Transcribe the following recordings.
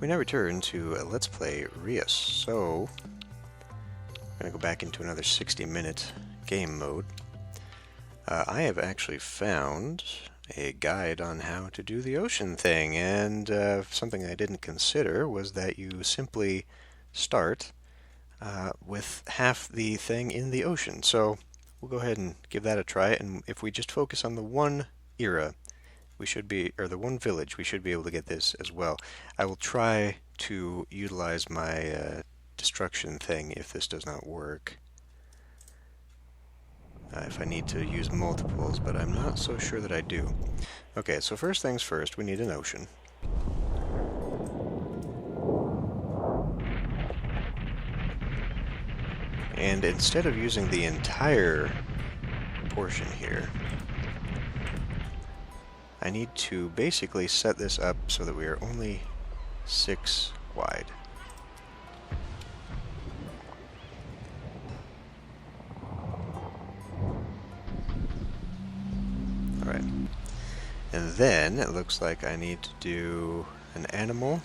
We now return to Let's Play Reus. So, I'm going to go back into another 60-minute game mode. I have actually found a guide on how to do the ocean thing, and something I didn't consider was that you simply start with half the thing in the ocean. So, we'll go ahead and give that a try, and if we just focus on the one era, we should be, or the one village, we should be able to get this as well. I will try to utilize my destruction thing if this does not work. If I need to use multiples, but I'm not so sure that I do. Okay, so first things first, we need an ocean. And instead of using the entire portion here, I need to basically set this up so that we are only 6 wide. Alright. And then it looks like I need to do an animal,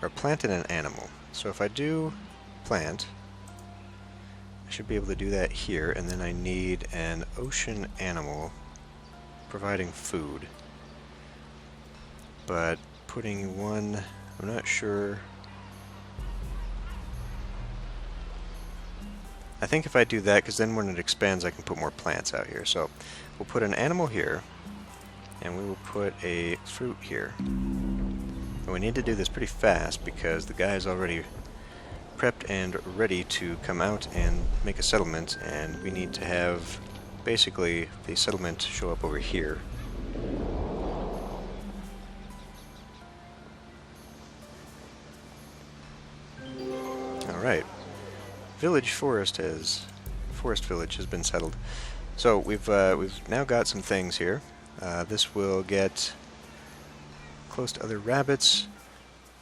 or plant and an animal. So if I do plant, I should be able to do that here, and then I need an ocean animal providing food. But putting one, I'm not sure. I think if I do that, because then when it expands I can put more plants out here. So we'll put an animal here, and we will put a fruit here. And we need to do this pretty fast because the guy is already prepped and ready to come out and make a settlement, and we need to have basically the settlement show up over here. Alright. Forest village has been settled. So we've now got some things here. This will get close to other rabbits.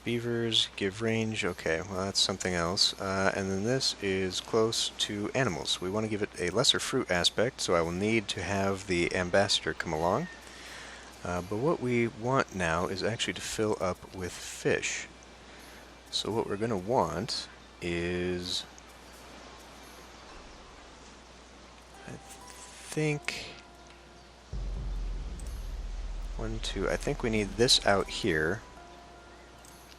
Beavers give range. Okay, well that's something else. And then this is close to animals. We want to give it a lesser fruit aspect, so I will need to have the ambassador come along. But what we want now is actually to fill up with fish. So what we're going to want is, I think, I think we need this out here,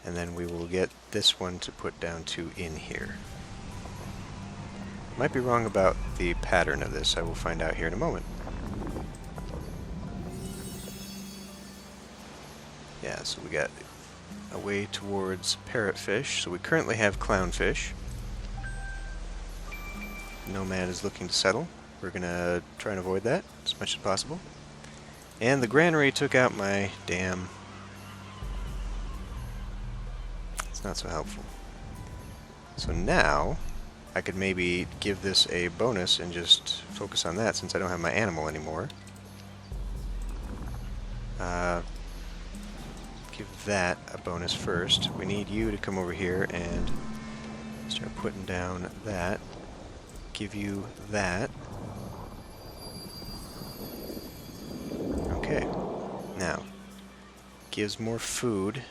and then we will get this one to put down to in here. Might be wrong about the pattern of this. I will find out here in a moment. Yeah, so we got a way towards parrotfish. So we currently have clownfish. Nomad is looking to settle. We're gonna try and avoid that as much as possible. And the granary took out my dam. It's not so helpful. So now I could maybe give this a bonus and just focus on that since I don't have my animal anymore. Give that a bonus first. We need you to come over here and start putting down that. Give you that. Okay. Now, gives more food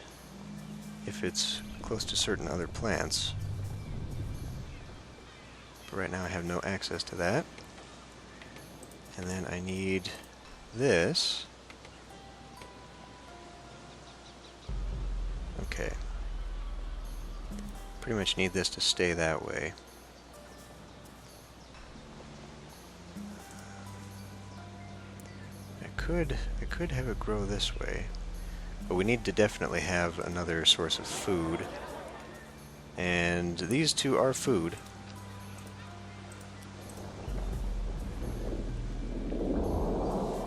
if it's close to certain other plants. But right now I have no access to that. And then I need this. Okay. Pretty much need this to stay that way. I could have it grow this way, but we need to definitely have another source of food. And these two are food.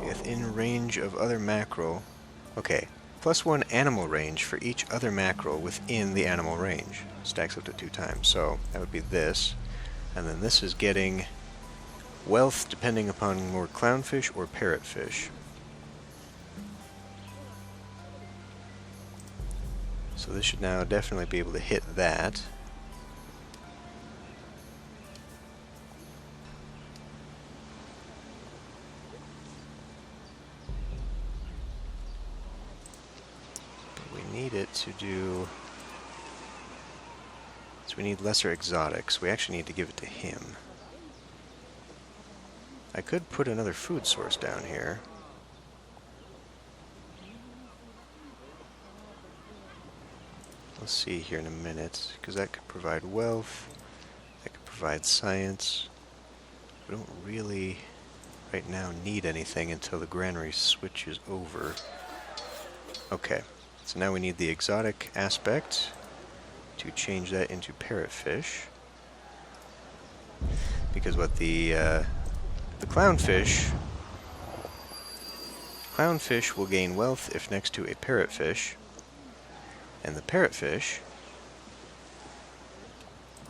Within range of other mackerel. Okay. +1 animal range for each other mackerel within the animal range. Stacks up to 2 times. So that would be this. And then this is getting wealth depending upon more clownfish or parrotfish. So this should now definitely be able to hit that. But we need it to do we need lesser exotics. We actually need to give it to him. I could put another food source down here. We'll see here in a minute, because that could provide wealth, that could provide science. We don't really, right now, need anything until the granary switches over. Okay, so now we need the exotic aspect to change that into parrotfish. Because what the clownfish will gain wealth if next to a parrotfish, and the parrotfish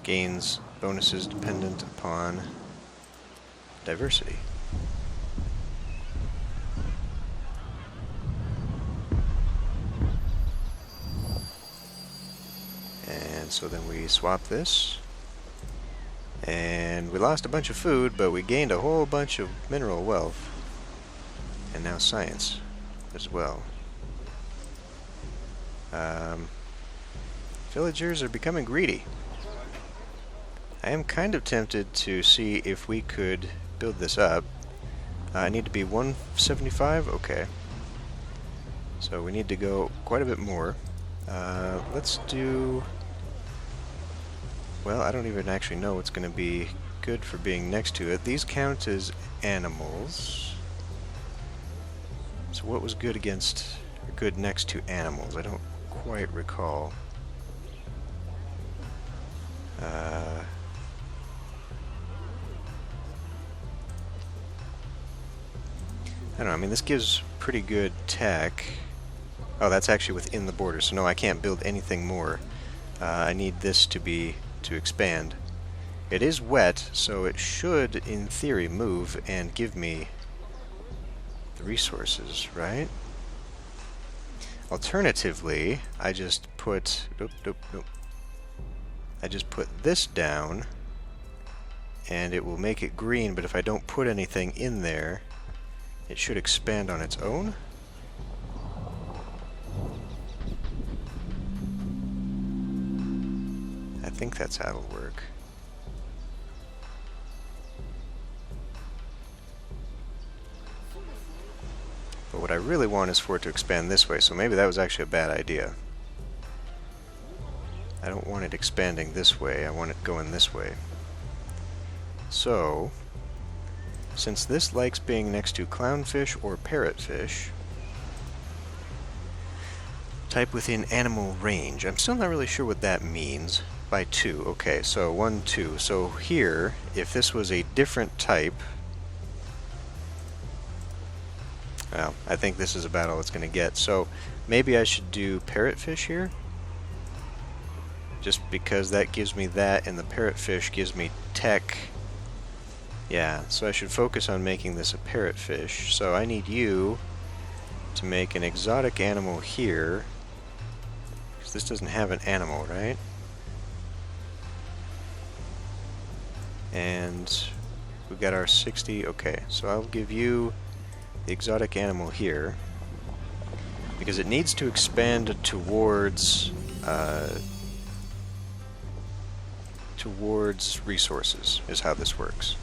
gains bonuses dependent upon diversity. And so then we swap this, and we lost a bunch of food, but we gained a whole bunch of mineral wealth, and now science as well. Villagers are becoming greedy. I am kind of tempted to see if we could build this up. I need to be 175? Okay. So we need to go quite a bit more. Let's do... Well, I don't even actually know what's going to be good for being next to it. These count as animals. So what was good against, or good next to animals? I don't quite recall. I don't know, I mean, this gives pretty good tech. Oh, that's actually within the border, so no, I can't build anything more. I need this to expand. It is wet, so it should, in theory, move and give me the resources, right? Alternatively, I just put... Nope. I just put this down, and it will make it green, but if I don't put anything in there, it should expand on its own. I think that's how it'll work. But what I really want is for it to expand this way, so maybe that was actually a bad idea. I don't want it expanding this way, I want it going this way. So, since this likes being next to clownfish or parrotfish, type within animal range. I'm still not really sure what that means. By 2, okay, so 1, 2. So here, if this was a different type, well, I think this is about all it's going to get. So maybe I should do parrotfish here, just because that gives me that, and the parrotfish gives me tech. Yeah, so I should focus on making this a parrotfish. So I need you to make an exotic animal here, because this doesn't have an animal, right? And we've got our 60. Okay, so I'll give you the exotic animal here, because it needs to expand towards resources, is how this works.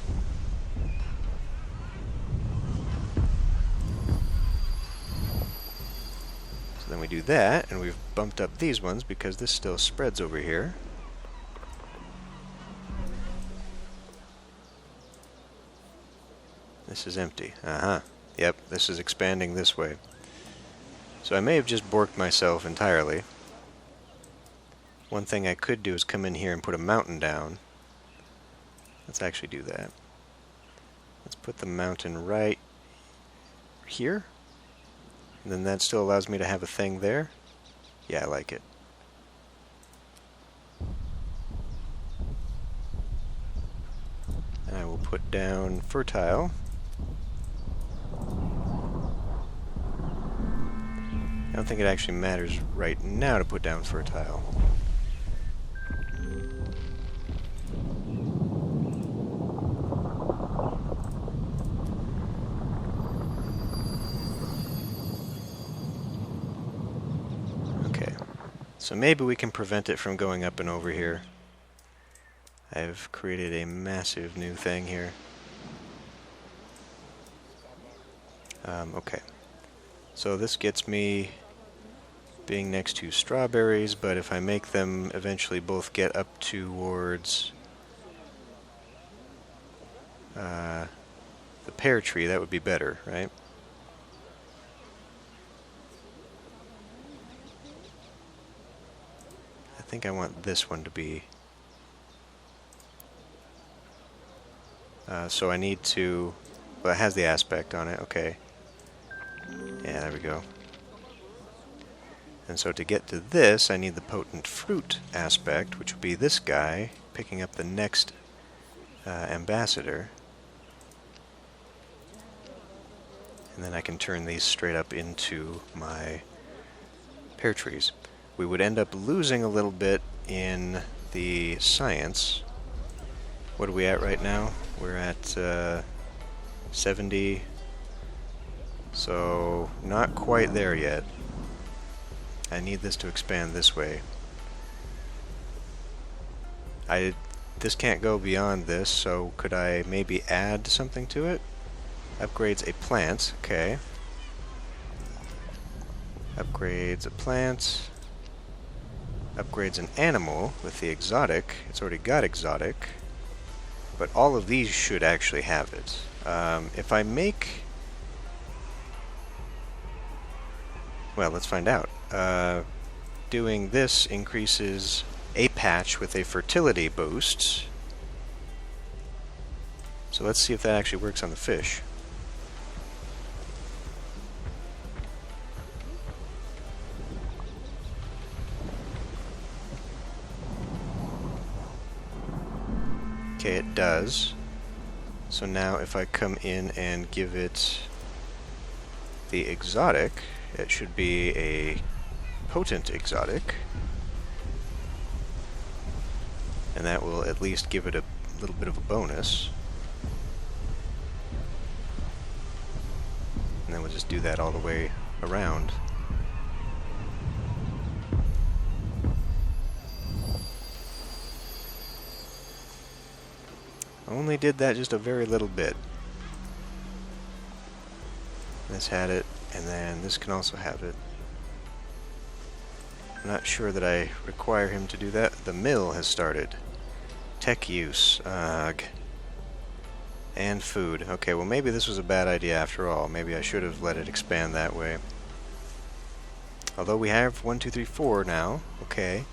So then we do that, and we've bumped up these ones because this still spreads over here. This is empty. Yep, this is expanding this way. So I may have just borked myself entirely. One thing I could do is come in here and put a mountain down. Let's actually do that. Let's put the mountain right here. And then that still allows me to have a thing there. Yeah, I like it. And I will put down fertile. I don't think it actually matters right now to put down fertile. Okay, so maybe we can prevent it from going up and over here. I've created a massive new thing here. Okay. So this gets me being next to strawberries, but if I make them eventually both get up towards the pear tree, that would be better, right? I think I want this one to be... so I need to... Well, it has the aspect on it, okay. Yeah, there we go. And so to get to this, I need the potent fruit aspect, which would be this guy, picking up the next ambassador. And then I can turn these straight up into my pear trees. We would end up losing a little bit in the science. What are we at right now? We're at 70. So not quite there yet. I need this to expand this way. This can't go beyond this, so could I maybe add something to it? Upgrades a plant, okay. Upgrades a plant. Upgrades an animal with the exotic. It's already got exotic. But all of these should actually have it. If I make... Well, let's find out. Doing this increases a patch with a fertility boost. So let's see if that actually works on the fish. Okay, it does. So now if I come in and give it the exotic, it should be a potent exotic. And that will at least give it a little bit of a bonus. And then we'll just do that all the way around. Only did that just a very little bit. This had it, and then this can also have it. I'm not sure that I require him to do that. The mill has started. Tech use. Ugh. And food. Okay, well maybe this was a bad idea after all. Maybe I should have let it expand that way. Although we have 1, 2, 3, 4 now. Okay.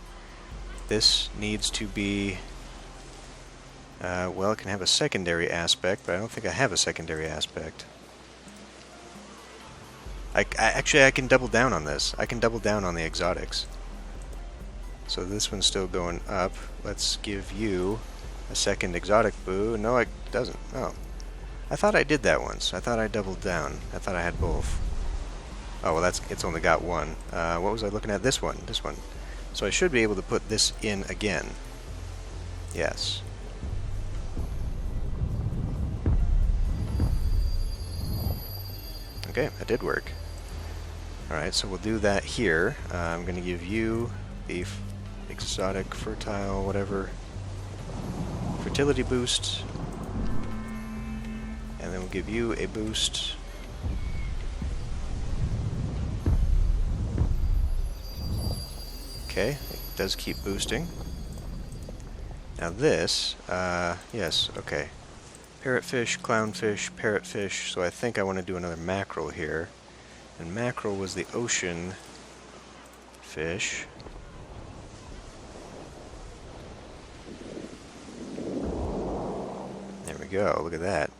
This needs to be... well, it can have a secondary aspect, but I don't think I have a secondary aspect. Actually, I can double down on this. I can double down on the exotics. So this one's still going up. Let's give you a second exotic boo. No, it doesn't. Oh. I thought I did that once. I thought I doubled down. I thought I had both. Oh, well, it's only got one. What was I looking at? This one. This one. So I should be able to put this in again. Yes. Okay, that did work. Alright, so we'll do that here. I'm going to give you the exotic, fertile, whatever, fertility boost. And then we'll give you a boost. Okay, it does keep boosting. Now this, yes, okay. Parrotfish, clownfish, parrotfish, so I think I want to do another mackerel here. And mackerel was the ocean fish. There we go, look at that.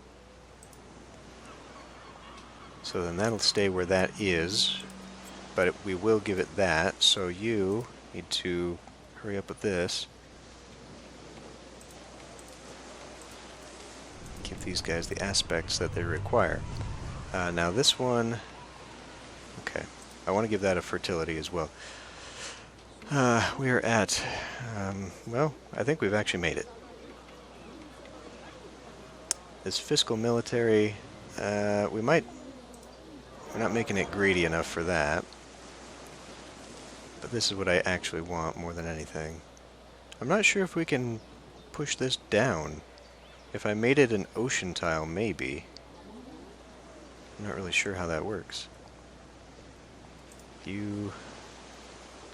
So then that'll stay where that is, but we will give it that, so you need to hurry up with this. Give these guys the aspects that they require. Now this one, okay, I want to give that a fertility as well. We are at, well, I think we've actually made it. This fiscal military, we're not making it greedy enough for that. But this is what I actually want more than anything. I'm not sure if we can push this down? If I made it an ocean tile, maybe. I'm not really sure how that works. You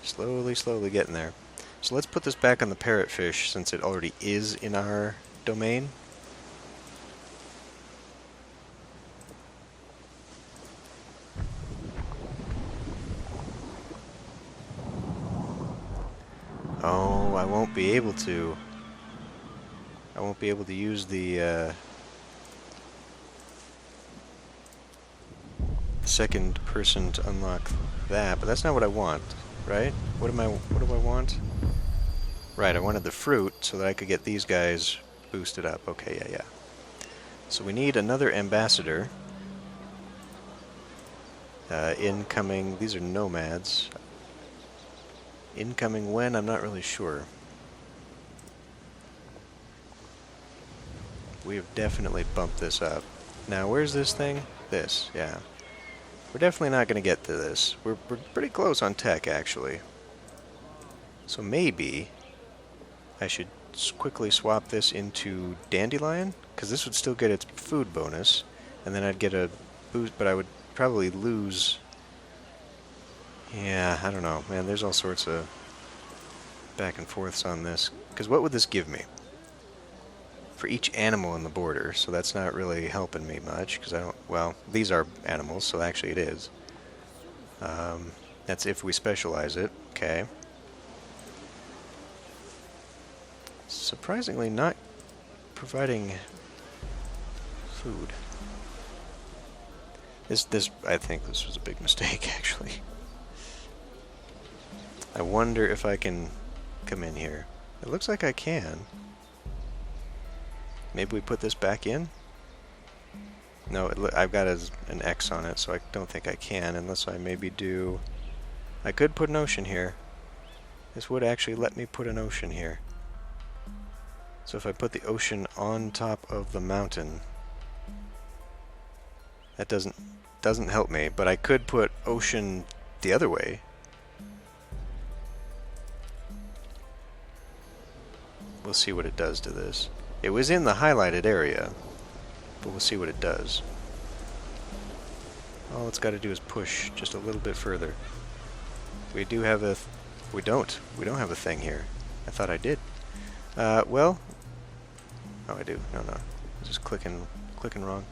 slowly getting there. So let's put this back on the parrotfish since it already is in our domain. Oh, I won't be able to. I won't be able to use the second person to unlock that, but that's not what I want, right? What do I want? Right, I wanted the fruit so that I could get these guys boosted up. Okay, yeah. So we need another ambassador. Incoming, these are nomads. Incoming when? I'm not really sure. We have definitely bumped this up. Now, where's this thing? This, yeah. We're definitely not going to get to this. We're pretty close on tech, actually. So maybe I should quickly swap this into Dandelion, because this would still get its food bonus, and then I'd get a boost, but I would probably lose. Yeah, I don't know, man, there's all sorts of back and forths on this. Because what would this give me? For each animal in the border, so that's not really helping me much, because I don't, well, these are animals, so actually it is. That's if we specialize it, okay. Surprisingly not providing food. I think this was a big mistake, actually. I wonder if I can come in here. It looks like I can. Maybe we put this back in? No, I've got an X on it, so I don't think I can, unless I maybe do... I could put an ocean here. This would actually let me put an ocean here. So if I put the ocean on top of the mountain, that doesn't help me, but I could put ocean the other way. We'll see what it does to this. It was in the highlighted area, but we'll see what it does. All it's got to do is push just a little bit further. We do have a... We don't have a thing here. I thought I did. Well... Oh, I do. No. I'm just clicking wrong.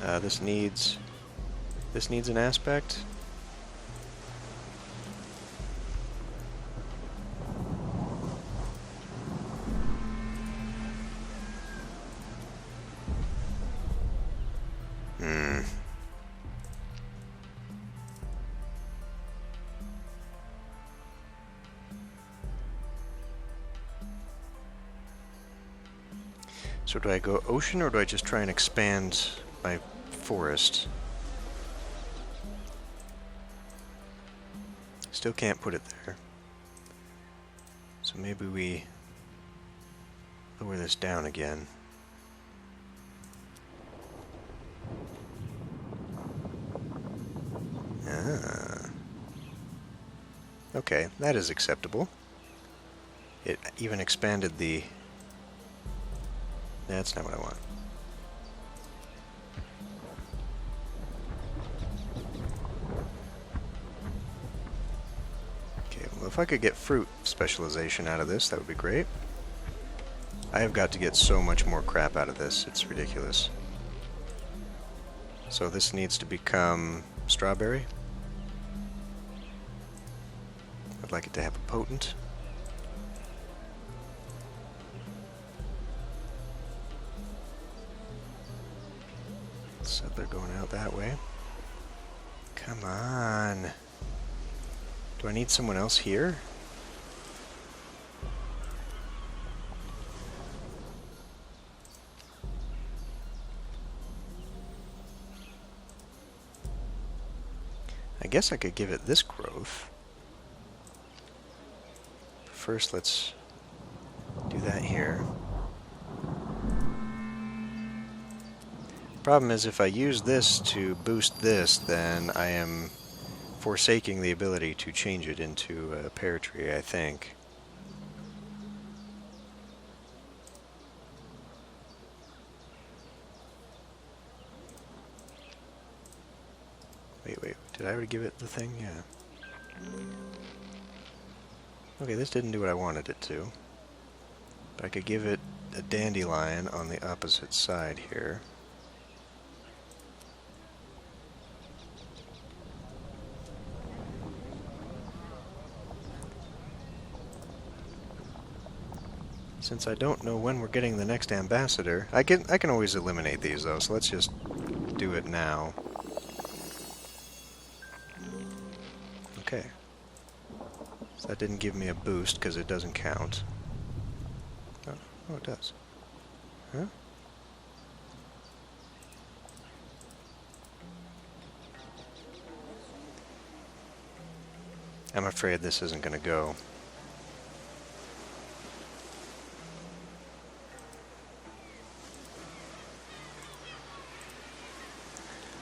This needs an aspect. So do I go ocean, or do I just try and expand my forest? Still can't put it there. So maybe we lower this down again. Okay, that is acceptable. It even expanded the... That's not what I want. Okay, well, if I could get fruit specialization out of this, that would be great. I have got to get so much more crap out of this, it's ridiculous. So this needs to become strawberry. I'd like it to have a potent. So they're going out that way. Come on. Do I need someone else here? I guess I could give it this growth. First, let's do that here. Problem is, if I use this to boost this, then I am forsaking the ability to change it into a pear tree, I think. Wait, did I already give it the thing? Yeah. Okay, this didn't do what I wanted it to. But I could give it a dandelion on the opposite side here. Since I don't know when we're getting the next ambassador, I can always eliminate these though, so let's just do it now. Okay. So that didn't give me a boost because it doesn't count. Oh, it does. Huh? I'm afraid this isn't going to go.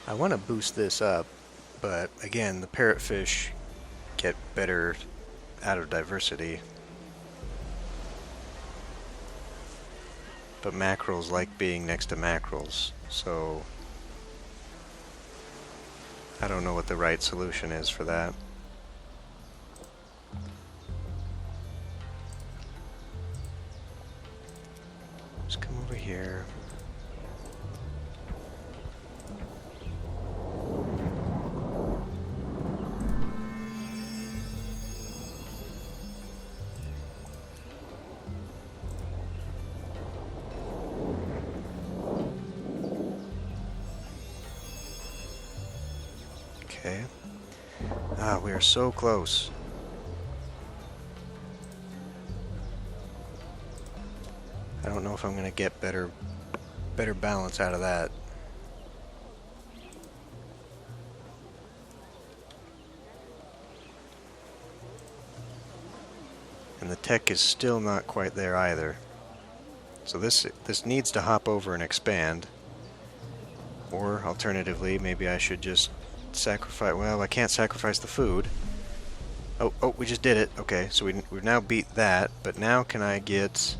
I want to boost this up, but again, the parrotfish get better out of diversity. But mackerels like being next to mackerels, so I don't know what the right solution is for that. Just come over here. Okay. Ah, we are so close. I don't know if I'm going to get better balance out of that. And the tech is still not quite there either. So this needs to hop over and expand. Or alternatively, maybe I should just sacrifice. Well, I can't sacrifice the food. Oh, we just did it. Okay, so we've now beat that. But now can I get?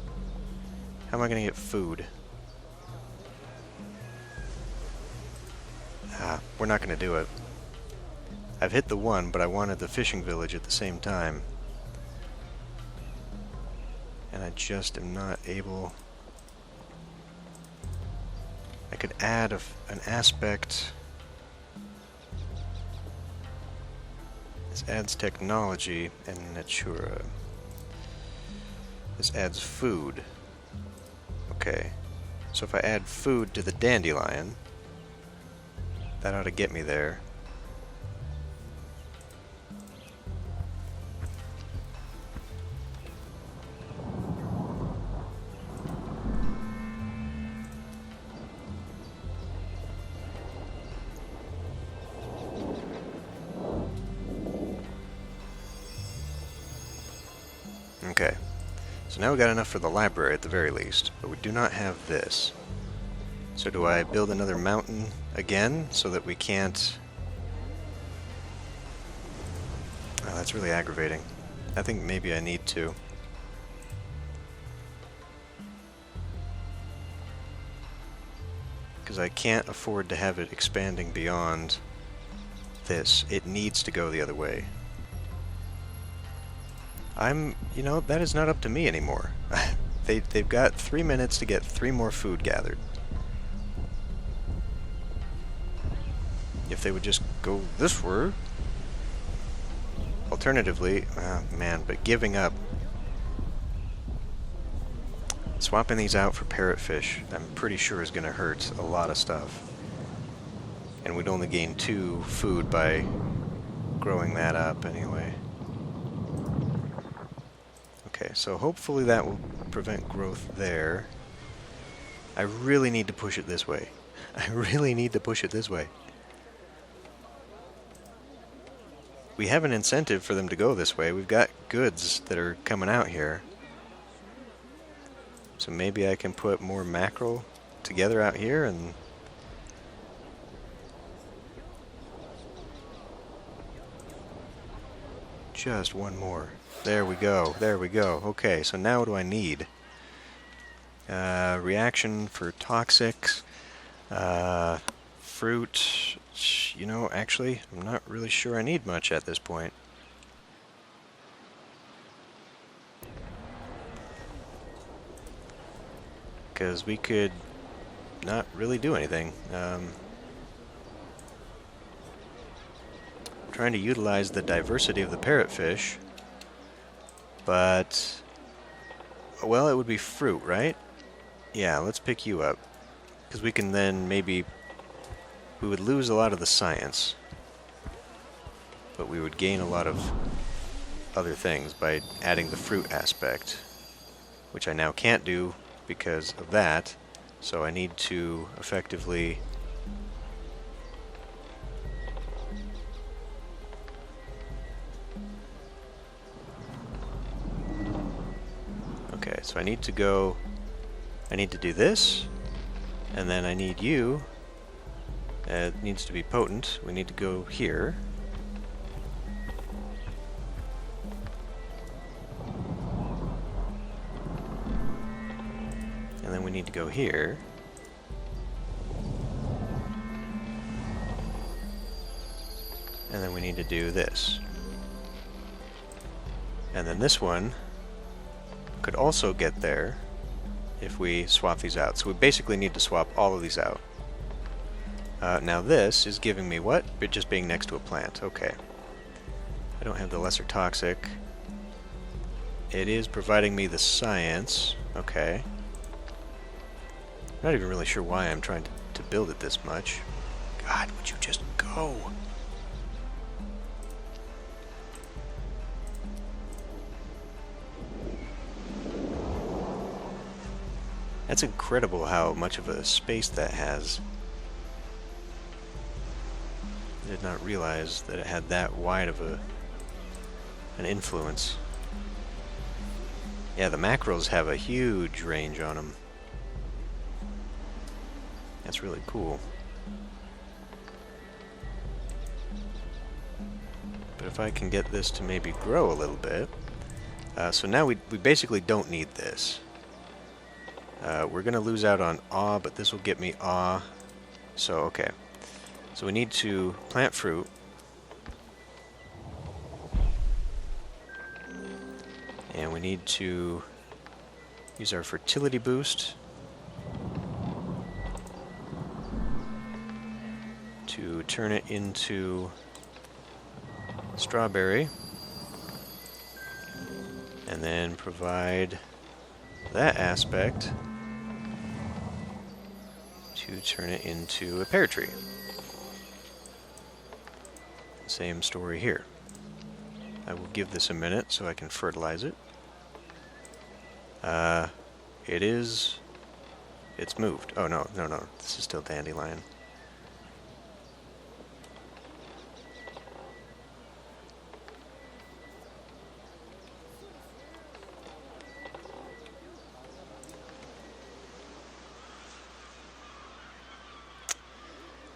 How am I going to get food? We're not going to do it. I've hit the one, but I wanted the fishing village at the same time. And I just am not able. I could add an aspect. This adds technology and natura. This adds food. Okay. So if I add food to the dandelion, that ought to get me there. Okay, so now we got enough for the library at the very least, but we do not have this. So do I build another mountain again so that we can't... Oh, that's really aggravating. I think maybe I need to. Because I can't afford to have it expanding beyond this. It needs to go the other way. You know, that is not up to me anymore. They've got 3 minutes to get 3 more food gathered. If they would just go this way. Alternatively, man, but giving up. Swapping these out for parrotfish, I'm pretty sure is going to hurt a lot of stuff. And we'd only gain 2 food by growing that up anyway. Okay, so hopefully that will prevent growth there. I really need to push it this way. I really need to push it this way. We have an incentive for them to go this way. We've got goods that are coming out here. So maybe I can put more mackerel together out here and... Just one more. There we go. There we go. Okay, so now what do I need? Reaction for toxics. Fruit. You know, actually, I'm not really sure I need much at this point. Because we could not really do anything. Trying to utilize the diversity of the parrotfish, but, well, it would be fruit, right? Yeah, let's pick you up, because we can then maybe, we would lose a lot of the science, but we would gain a lot of other things by adding the fruit aspect, which I now can't do because of that, so I need to effectively so I need to go, I need to do this, and then I need you, it needs to be potent, we need to go here. And then we need to go here. And then we need to do this. And then this one could also get there if we swap these out. So we basically need to swap all of these out. Now this is giving me what? It just being next to a plant. Okay. I don't have the lesser toxic. It is providing me the science. Okay. I'm not even really sure why I'm trying to build it this much. God, would you just go? That's incredible how much of a space that has. I did not realize that it had that wide of an influence. Yeah, the macros have a huge range on them. That's really cool. But if I can get this to maybe grow a little bit. So now we basically don't need this. We're going to lose out on awe, but this will get me awe. So, okay. So we need to plant fruit. And we need to use our fertility boost to turn it into strawberry. And then provide that aspect to turn it into a pear tree. Same story here. I will give this a minute so I can fertilize it. It's moved. Oh no, this is still dandelion.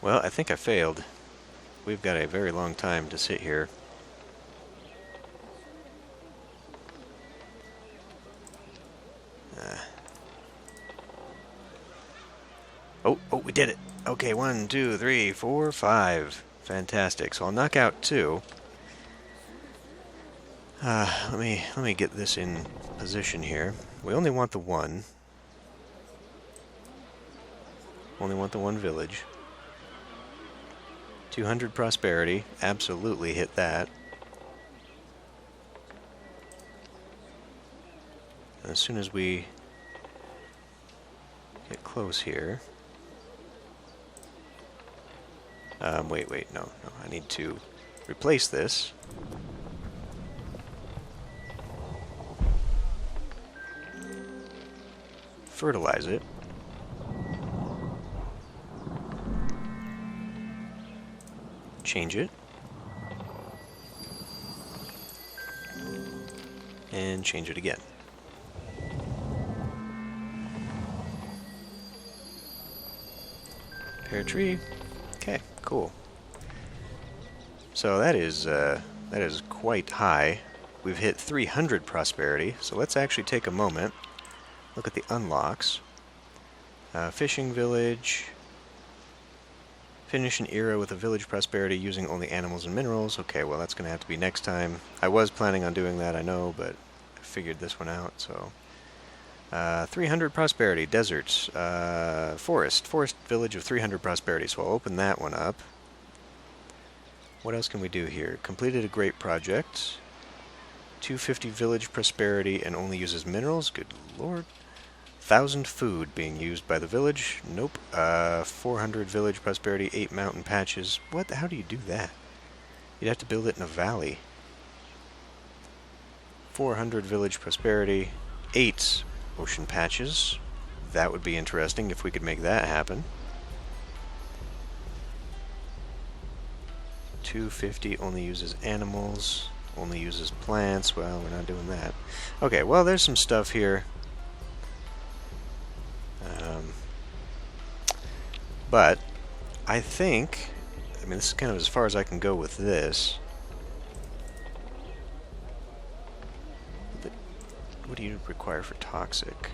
Well, I think I failed. We've got a very long time to sit here. Oh, we did it. Okay, 1, 2, 3, 4, 5. Fantastic. So I'll knock out 2. Let me get this in position here. We only want the 1. Only want the 1 village. 200 prosperity. Absolutely hit that. And as soon as we get close here. Wait, no, I need to replace this. Fertilize it. Change it. And change it again. Pear tree. Okay, cool. So that is That is quite high. We've hit 300 prosperity, so let's actually take a moment, look at the unlocks. Fishing village. Finish an era with a village prosperity using only animals and minerals. Okay, well that's going to have to be next time. I was planning on doing that, I know, but I figured this one out, so... 300 prosperity, deserts, forest village of 300 prosperity, so I'll open that one up. What else can we do here? Completed a great project. 250 village prosperity and only uses minerals, good lord. 1,000 food being used by the village, nope. 400 village prosperity, 8 mountain patches. What? How do you do that? You'd have to build it in a valley. 400 village prosperity, 8 ocean patches. That would be interesting if we could make that happen. 250 only uses animals, only uses plants. Well, we're not doing that. Okay, well, there's some stuff here. But I think, I mean, this is kind of as far as I can go with this. What do you require for toxic?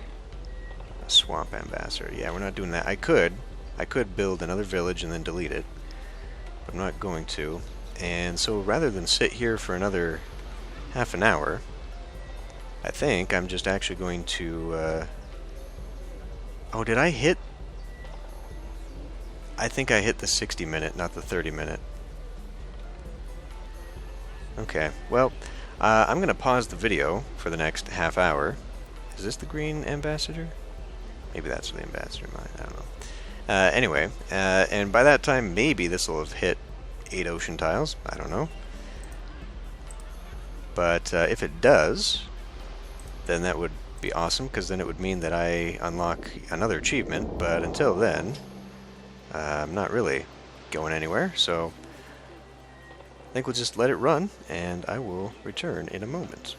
A swamp ambassador. Yeah, we're not doing that. I could build another village and then delete it, but I'm not going to. And so rather than sit here for another half an hour, I think I'm just actually going to... Oh, did I hit... I think I hit the 60-minute, not the 30-minute. Okay, well... I'm going to pause the video for the next half hour. Is this the green ambassador? Maybe that's the ambassador mine. I don't know. Anyway, and by that time, maybe this will have hit 8 ocean tiles. I don't know. But if it does, then that would be awesome, because then it would mean that I unlock another achievement. But until then, I'm not really going anywhere, so... I think we'll just let it run, and I will return in a moment.